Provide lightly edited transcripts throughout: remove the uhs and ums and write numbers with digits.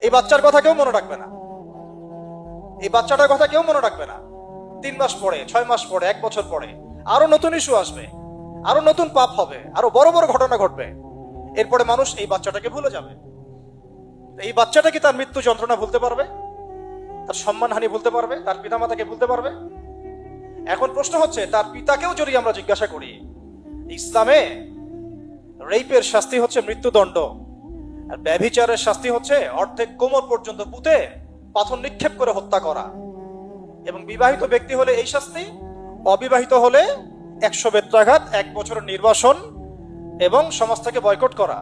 এই বাচ্চার কথা কেউ মনে রাখবে না, এই বাচ্চাটার কথা কেউ মনে রাখবে না। 3 মাস পরে, 6 মাস পরে, 1 বছর পরে আরো নতুন ইস্যু আসবে, আরো নতুন পাপ হবে, আরো বড় বড় ঘটনা ঘটবে। এরপরে মানুষ এই বাচ্চাটাকে ভুলে যাবে। এই বাচ্চাটা কি তার মৃত্যু যন্ত্রণা ভুলতে পারবে? তার সম্মানহানি ভুলতে পারবে? তার পিতামাতাকে ভুলতে পারবে? এখন প্রশ্ন হচ্ছে, তার পিতাকেও যদি আমরা জিজ্ঞাসা করি, ইসলামে রেপের শাস্তি হচ্ছে মৃত্যুদণ্ড, আর ব্যভিচারের শাস্তি হচ্ছে অর্ধেক কোমর পর্যন্ত পুঁতে পাথর নিক্ষেপ করে হত্যা করা। এবং বিবাহিত ব্যক্তি হলে এই শাস্তি, অবিবাহিত হলে 100 বেত্রাঘাত, 1 বছরের নির্বাসন এবং সমাজ থেকে বয়কট করা।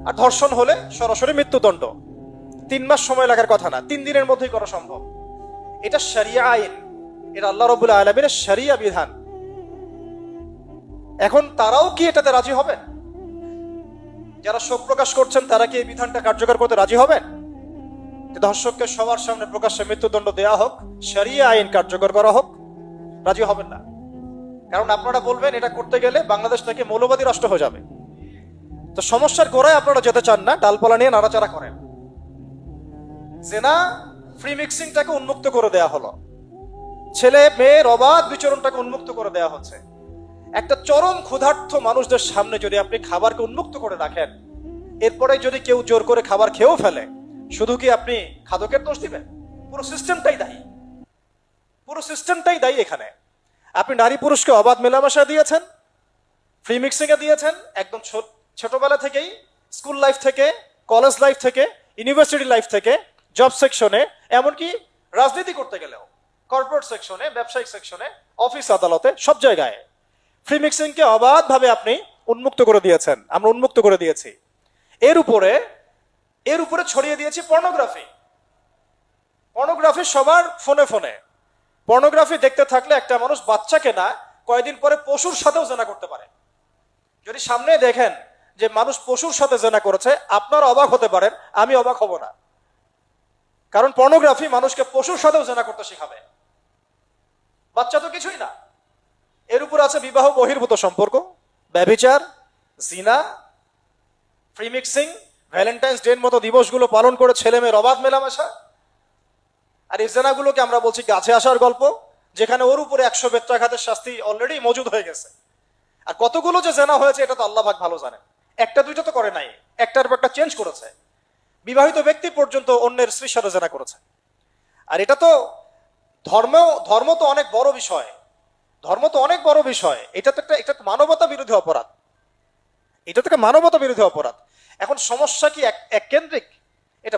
আর ধর্ষণ হলে সরাসরি মৃত্যুদণ্ড। 3 মাস সময় লাগার কথা না, 3 দিনের মধ্যেই করা সম্ভব। এটা শরিয়া আইন, এটা আল্লাহ রাব্বুল আলামিনের শরিয়া বিধান। এখন তারাও কি এটাতে রাজি হবেন? যারা শোক প্রকাশ করছেন তারা কি এই বিধানটা কার্যকর করতে রাজি হবেন? যে ধর্ষককে সবার সামনে প্রকাশ্যে মৃত্যুদণ্ড দেয়া হোক, শরিয়া আইন কার্যকর করা হোক? রাজি হবেন না। কারণ আপনারা বলবেন এটা করতে গেলে বাংলাদেশ নাকি মৌলবাদী রাষ্ট্র হয়ে যাবে। তো সমস্যার গোড়ায় আপনারা যেতে চান না, ডালপালা নিয়ে নাড়াচাড়া করেন। জেনা ফ্রি মিক্সিংটাকে উন্মুক্ত করে দেয়া হলো, ছেলে মেয়ের অবাধ বিচরণটাকে উন্মুক্ত করে দেয়া হচ্ছে। একটা চরম ক্ষুধার্ত মানুষদের সামনে যদি আপনি খাবারকে উন্মুক্ত করে রাখেন, এরপরে যদি কেউ জোর করে খাবার খেয়েও ফেলে, শুধু কি আপনি খাদকের দোষ দিবেন? পুরো সিস্টেমটাই দায়ী, পুরো সিস্টেমটাই দায়ী। এখানে আপনি নারী পুরুষকে অবাধ মেলামেশা দিয়েছেন, ফ্রি মিক্সিং এ দিয়েছেন, একদম ছোটবেলা থেকেই, স্কুল লাইফ থেকে, কলেজ লাইফ থেকে, ইউনিভার্সিটি লাইফ থেকে, জব সেকশনে, এমনকি রাজনীতি করতে গেলেও, কর্পোরেট সেকশনে, ব্যবসায়িক সেকশনে, অফিস আদালতে, সব জায়গায় ফ্রি মিক্সিংকে অবাধভাবে আপনি উন্মুক্ত করে দিয়েছেন, আমরা উন্মুক্ত করে দিয়েছি। এর উপরে ছড়িয়ে দিয়েছি পর্নোগ্রাফি। পর্নোগ্রাফি সবার ফোনে ফোনে। পর্নোগ্রাফি দেখতে থাকলে একটা মানুষ বাচ্চাকে না, কয়েকদিন পরে পশুর সাথেও জেনা করতে পারে। যদি সামনে দেখেন যে মানুষ পশুর সাথে জেনা করেছে, আপনারা অবাক হতে পারেন, আমি অবাক হব না। কারণ পর্নোগ্রাফি মানুষকে পশুর সাথেও জেনা করতে শেখাবে। বাচ্চা তো কিছুই না। এর উপর আছে বিবাহ বহির্ভূত সম্পর্ক, ব্যভিচার, জিনা, ফ্রি মিক্সিং, ভ্যালেন্টাইন্স ডে মতো দিবসগুলো পালন করে ছেলে মেয়ের অবাধ মেলামেশা। আর এই জেনাগুলোকে আমরা বলছি গাছে আসার গল্প, যেখানে ওর উপরে 100 বেত্রাঘাতের শাস্তি অলরেডি মজুদ হয়ে গেছে। আর কতগুলো যে জেনা হয়েছে এটা তো আল্লাহ পাক ভালো জানেন। একটা দুইটা তো করে নাই, একটার পর একটা চেঞ্জ করেছে। বিবাহিত ব্যক্তি পর্যন্ত অন্যের স্ত্রীর সাথে জেনা করেছে। আর এটা তো ধর্ম তো অনেক বড় বিষয়, ধর্ম তো অনেক বড় বিষয়। এটা তো একটা মানবতা বিরোধী অপরাধ, এটা তো একটা মানবতা বিরোধী অপরাধ। এখন সমস্যা কি এক কেন্দ্রিক? এটা